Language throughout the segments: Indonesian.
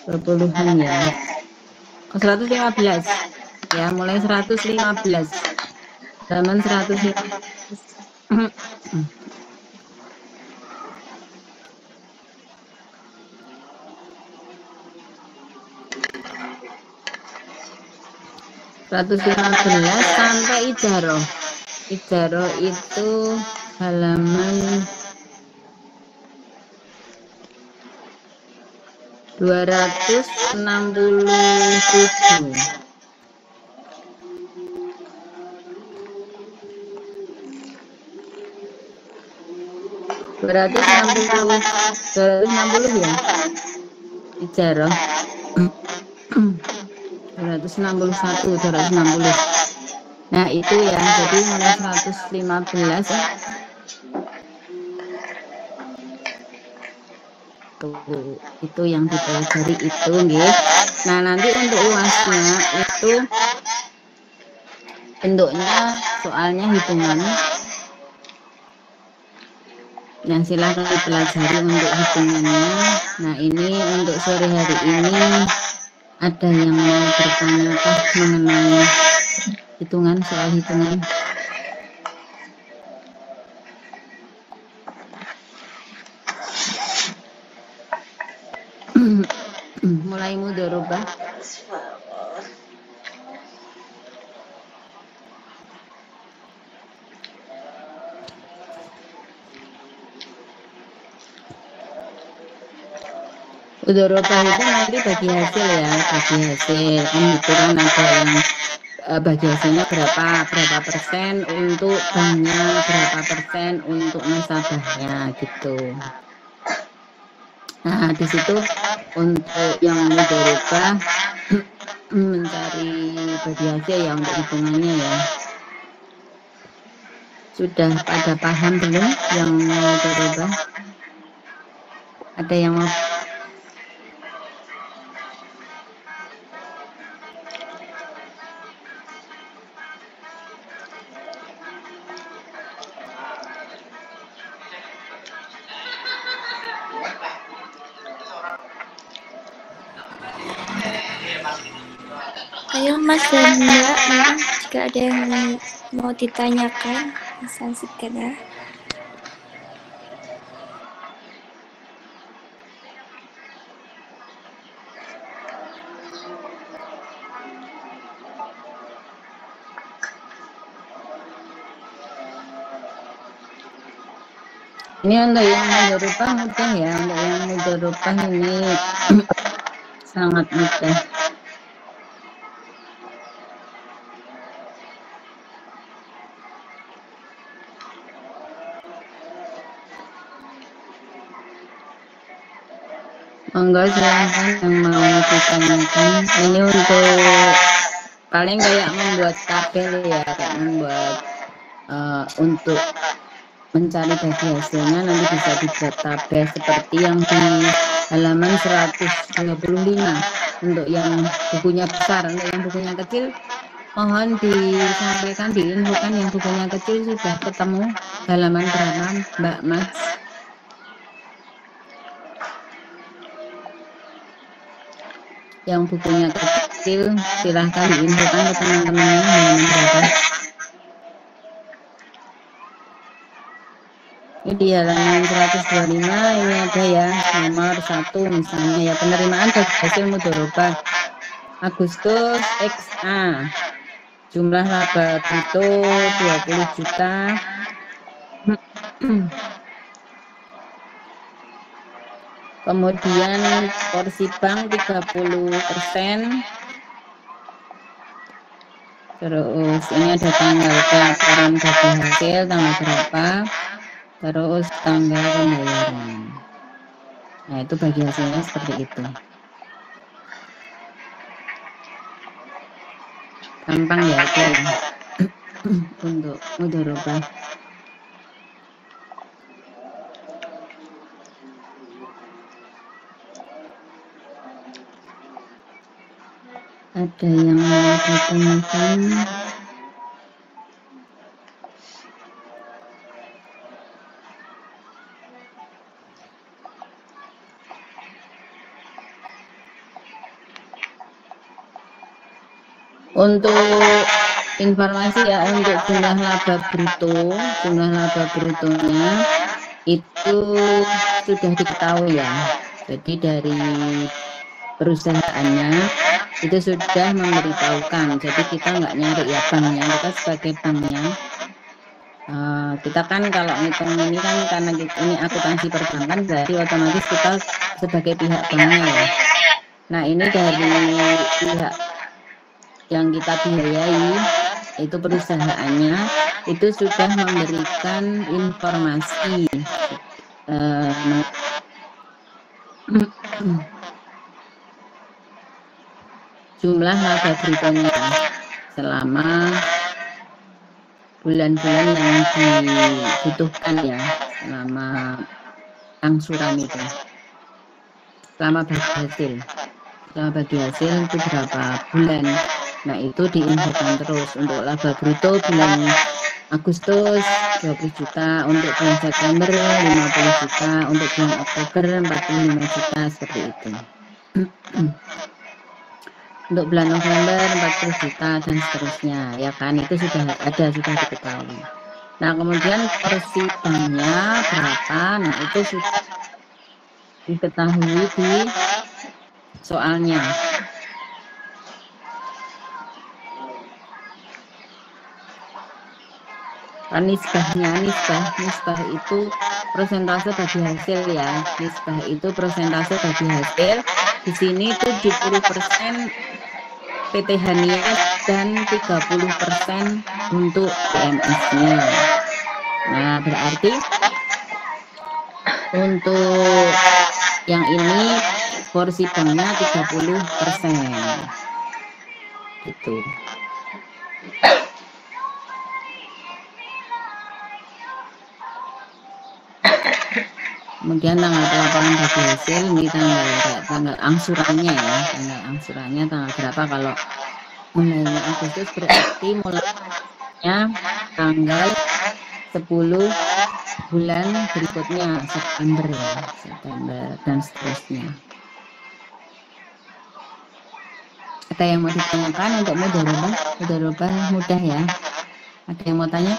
20-an ya. 115 ya, mulai 115 halaman 115. 115 sampai Ijaroh. Ijaroh itu halaman 267. Berarti 260 ya Ijaroh. 261, 260. Nah itu ya, jadi mulai 115 tuh, itu yang dipelajari itu nggih. Nah nanti untuk UASnya itu bentuknya soalnya hitungan. Nah silahkan dipelajari untuk hitungannya. Nah ini untuk sore hari ini ada yang mau bertanya mengenai hitungan, soal hitungan? Mulai mudharabah. Mudharabah itu nanti bagi hasil ya, bagi hasil kan gitu kan, ada yang bagi hasilnya berapa persen untuk banknya, berapa persen untuk nasabahnya gitu. Nah di situ untuk yang mudharabah mencari bagi hasil ya untuk hitungannya ya. Sudah pada paham belum yang mudharabah? Ada yang mau? Ayo Mas dan Mbak, mungkin jika ada yang mau ditanyakan, bisa segera. Ini untuk yang mudharabah mudah ya, untuk yang mudharabah ini sangat mudah. Monggo silahkan yang mau ditanyakan. Ini untuk paling kayak membuat tabel ya, kayak membuat untuk mencari bagi hasilnya nanti bisa dibuat tabel seperti yang di halaman 125 untuk yang bukunya besar. Untuk yang bukunya kecil mohon disampaikan, diinfokan yang bukunya kecil sudah ketemu halaman berapa Mbak Mas? Yang bukunya kecil silahkan diinfokan ke teman-temannya halaman berapa. Ini di halaman 125 ini ada ya nomor 1 misalnya ya, penerimaan bagi hasil mudharabah Agustus XA, jumlah laba bruto 20 juta. Kemudian porsi bank 30%. Terus ini ada tanggal pelaporan bagi hasil tanggal berapa, terus tanggal pembayaran. Nah itu bagi hasilnya seperti itu. Gampang ya itu ya untuk mudharabah. Ada yang mau ditanyakan? Untuk informasi ya, untuk jumlah laba brutonya itu sudah diketahui ya. Jadi dari perusahaannya itu sudah memberitahukan. Jadi kita nggak nyari ya banknya, kita sebagai banknya. Kita kan kalau ngitung ini kan karena ini akuntansi perbankan, berarti otomatis kita sebagai pihak banknya ya. Nah ini dari pihak yang kita biayai itu perusahaannya itu sudah memberikan informasi jumlah laba brutonya selama bulan-bulan yang dibutuhkan ya, selama angsuran itu, selama bagi hasil itu berapa bulan. Nah itu diinfokan terus. Untuk laba bruto bulan Agustus 20 juta, untuk bulan September 50 juta, untuk bulan Oktober 45 juta, seperti itu. Untuk bulan November 40 juta dan seterusnya ya kan, itu sudah ada, sudah diketahui. Nah kemudian porsi banknya berapa, nah itu sudah diketahui di soalnya. Nisbah itu persentase bagi hasil ya. Nisbah itu persentase bagi hasil. Di sini 70% PT Hanias dan 30% untuk PMS-nya. Nah, berarti untuk yang ini porsi banknya 30%. Gitu. Kemudian tanggal pelaporan bagi hasil ini tanggal angsurannya ya, tanggal angsurannya tanggal berapa, kalau mulainya Agustus berarti mulainya tanggal 10 bulan berikutnya, September ya, September dan seterusnya. Ada yang mau ditanyakan untuk mudharabah mudah ya? Ada yang mau tanya?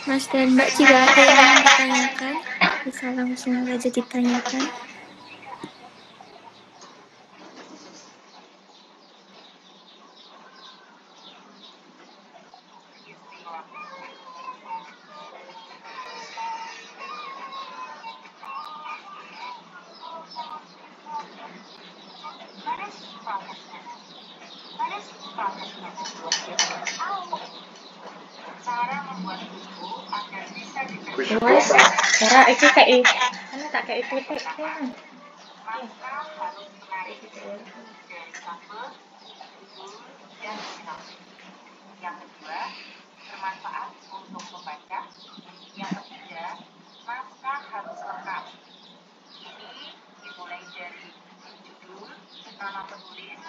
Mas dan Mbak, jika ada yang ingin ditanyakan, bisa langsung saja ditanyakan. Wes, cara iki kayak ana tak kayak titik kan. Yang kedua, bermanfaat untuk membaca. Yang ketiga, naskah harus lengkap. Ini dimulai dari judul, nama penulis,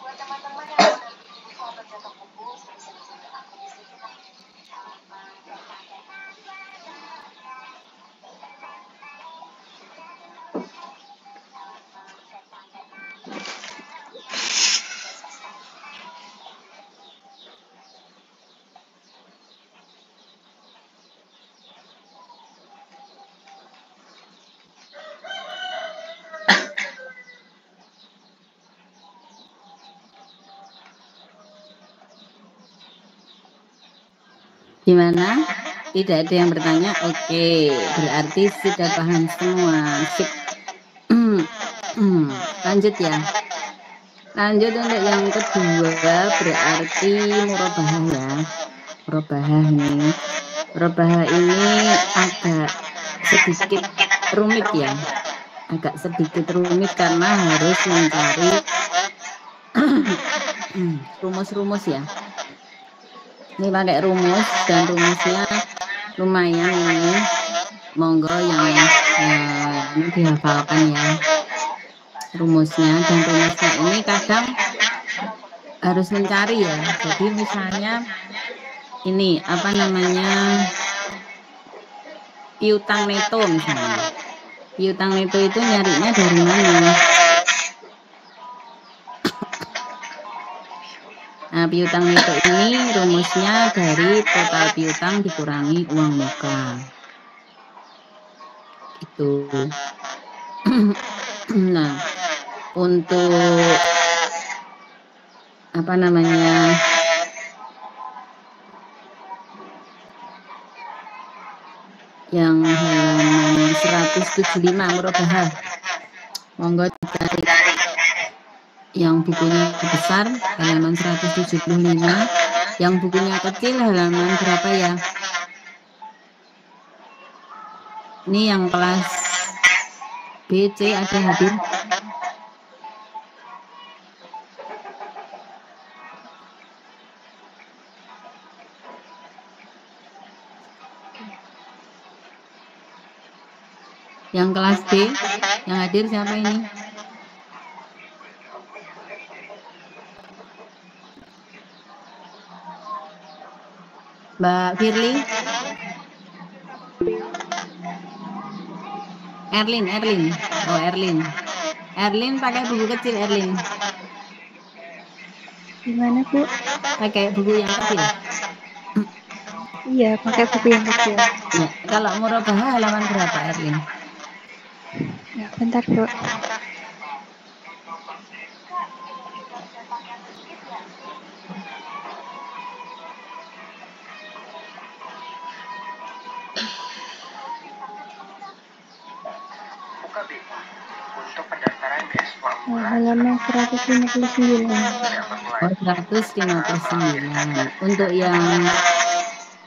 buat teman-teman yang mau nanti buku atau cetak buku, bisa disini aku di sini. Gimana? Tidak ada yang bertanya? Oke, berarti sudah paham semua. Sip. Lanjut ya. Lanjut untuk yang kedua, berarti murabahah ya. Murabahah ini. Murabahah ini agak sedikit rumit ya. Agak sedikit rumit karena harus mencari rumus-rumus ya. Ini pakai rumus dan rumusnya lumayan ini. Monggo yang dihafalkan ya rumusnya, dan rumusnya ini kadang harus mencari ya. Jadi misalnya ini apa namanya, piutang neto misalnya. Piutang neto itu nyarinya dari mana? Nah, piutang neto ini rumusnya dari total piutang dikurangi uang muka. Itu. Nah, untuk apa namanya, yang halaman 175 murabahah, monggo dicari. Yang bukunya besar halaman 175, yang bukunya kecil halaman berapa ya? Ini yang kelas B, C ada hadir? Yang kelas B, yang hadir siapa ini? Mbak Firly? Erlin. Oh, Erlin pakai buku kecil, Erlin. Gimana, Bu? Pakai buku yang kecil? Iya, pakai buku yang kecil. Ya, kalau murabahah halaman berapa, Erlin? Ya, bentar, Bu. Untuk pendaftaran beasiswa Halaman 159. Oh, 159. Untuk yang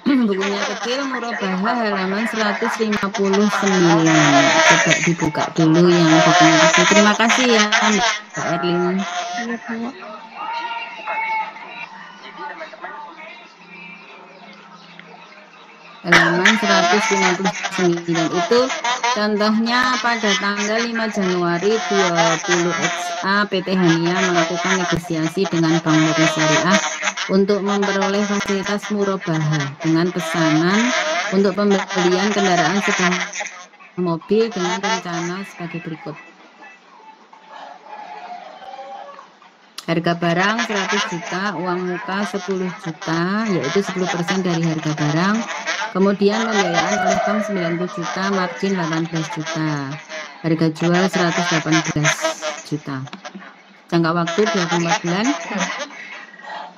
bukunya kecil murabahah halaman 159. Coba dibuka dulu yang bukunya kecil. Terima kasih ya Mbak Erlin. Iya, Bu. Halaman 159 itu contohnya pada tanggal 5 Januari 20 XA PT Hania melakukan negosiasi dengan Bank Murni Syariah untuk memperoleh fasilitas murabahah dengan pesanan untuk pembelian kendaraan sebuah mobil dengan rencana sebagai berikut. Harga barang 100 juta, uang muka 10 juta, yaitu 10% dari harga barang. Kemudian pembiayaan oleh bank 90 juta, margin 18 juta. Harga jual 118 juta. Jangka waktu 24 bulan.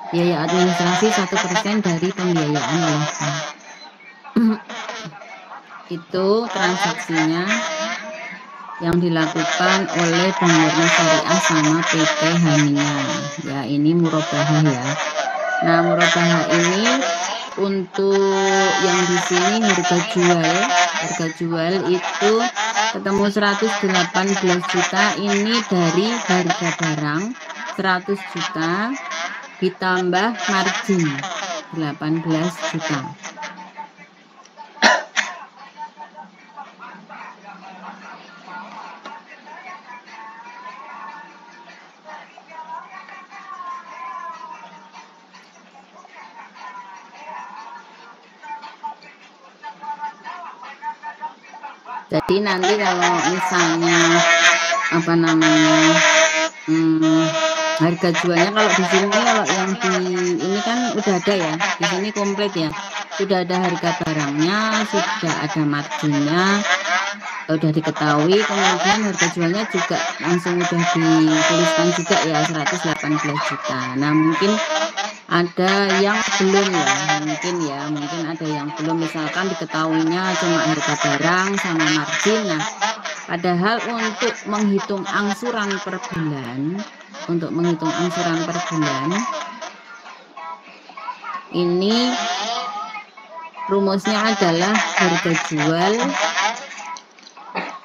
Biaya administrasi 1% dari pembiayaan oleh bank. Itu transaksinya yang dilakukan oleh Bank Murni Syariah sama PT Hania. Ya, ini murabahah ya. Nah, murabahah ini untuk yang di sini harga jual itu ketemu 118 juta, ini dari harga barang 100 juta ditambah margin 18 juta. Jadi nanti kalau misalnya apa namanya harga jualnya, kalau di sini, kalau yang di ini kan udah ada ya, di sini komplit ya, sudah ada harga barangnya, sudah ada marginnya, udah diketahui, kemudian harga jualnya juga langsung udah dituliskan juga ya 118 juta. Nah, mungkin ada yang belum ya, mungkin ada yang belum, misalkan diketahuinya cuma harga barang sama margin. Nah, padahal untuk menghitung angsuran per bulan, ini rumusnya adalah harga jual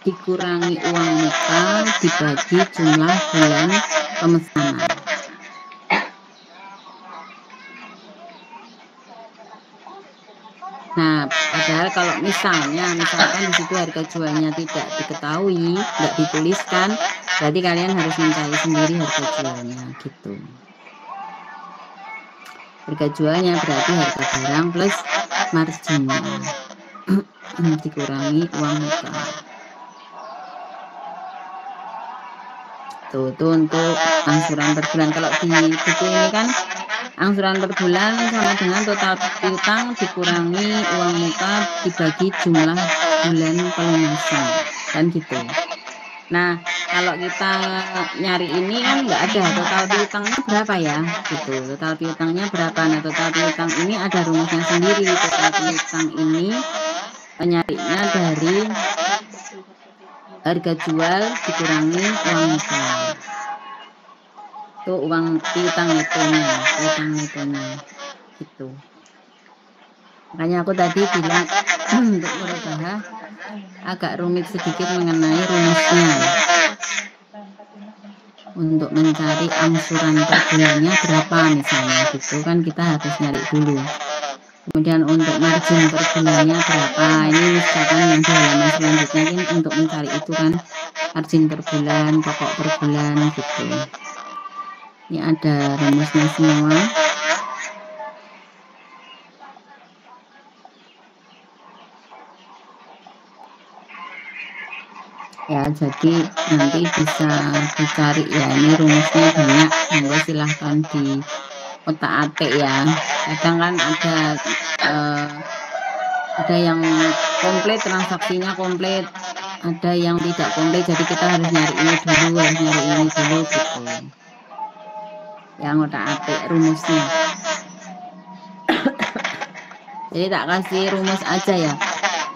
dikurangi uang muka dibagi jumlah bulan pemesanan. Nah, padahal kalau misalkan di situ harga jualnya tidak diketahui, nggak dituliskan, berarti kalian harus mencari sendiri harga jualnya gitu. Harga jualnya berarti harga barang plus marginnya dikurangi uang muka. Tuh untuk angsuran per bulan. Kalau di buku ini kan angsuran per bulan sama dengan total piutang dikurangi uang muka dibagi jumlah bulan pelunasan, kan gitu. Nah, kalau kita nyari ini kan nggak ada total piutangnya berapa ya, gitu. Total piutangnya berapa? Nah, total piutang ini ada rumusnya sendiri. Total piutang ini nyarinya dari harga jual dikurangi uang muka. Itu uang piutang netonya gitu. Makanya aku tadi bilang untuk murabahah agak rumit sedikit mengenai rumusnya. Untuk mencari angsuran per bulannya berapa misalnya gitu kan, kita harus nyari dulu. Kemudian untuk margin per bulannya berapa, ini misalkan yang di halaman selanjutnya ini untuk mencari itu kan, margin per bulan, pokok per bulan gitu. Ini ada rumusnya semua. Ya, jadi nanti bisa dicari ya, ini rumusnya banyak, monggo silahkan di otak-atik ya. Kadang kan ada yang komplit, transaksinya komplit, ada yang tidak komplit, jadi kita harus nyari ini dulu, gitu. Yang otak-atik rumusnya. Jadi tak kasih rumus aja ya.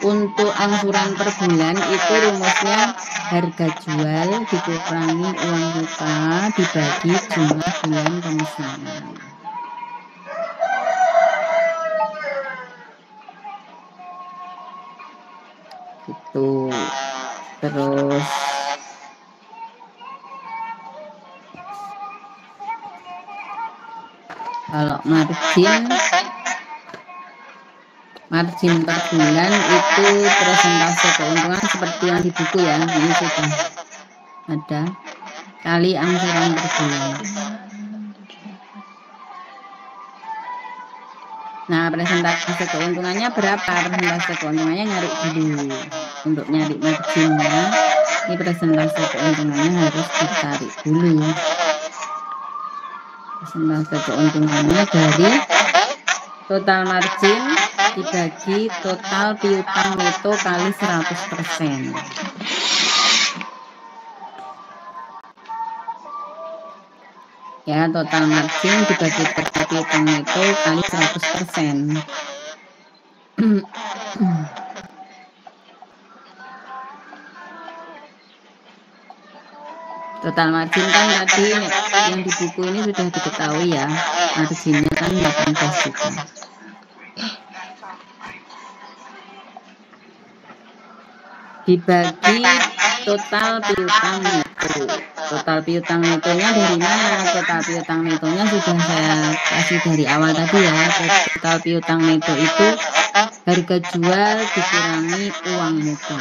Untuk angsuran per bulan itu rumusnya harga jual dikurangi uang muka dibagi jumlah bulan pemesanan. Gitu. Terus kalau margin per bulan itu presentase keuntungan seperti yang di buku ya, ini sudah ada, kali angsuran per bulan. Nah, presentase keuntungannya berapa? Presentase keuntungannya nyari dulu. Untuk nyari marginnya, ini presentase keuntungannya harus dicari dulu. persentase keuntungannya dari total margin dibagi total piutang neto kali 100%. Ya, total margin dibagi total piutang neto kali 100%. Total margin kan tadi yang di buku ini sudah diketahui ya, marginnya kan 18 juta. Dibagi total piutang neto. Total piutang netonya dari mana? Total piutang netonya sudah saya kasih dari awal tadi ya. Total piutang neto itu harga jual dikurangi uang muka.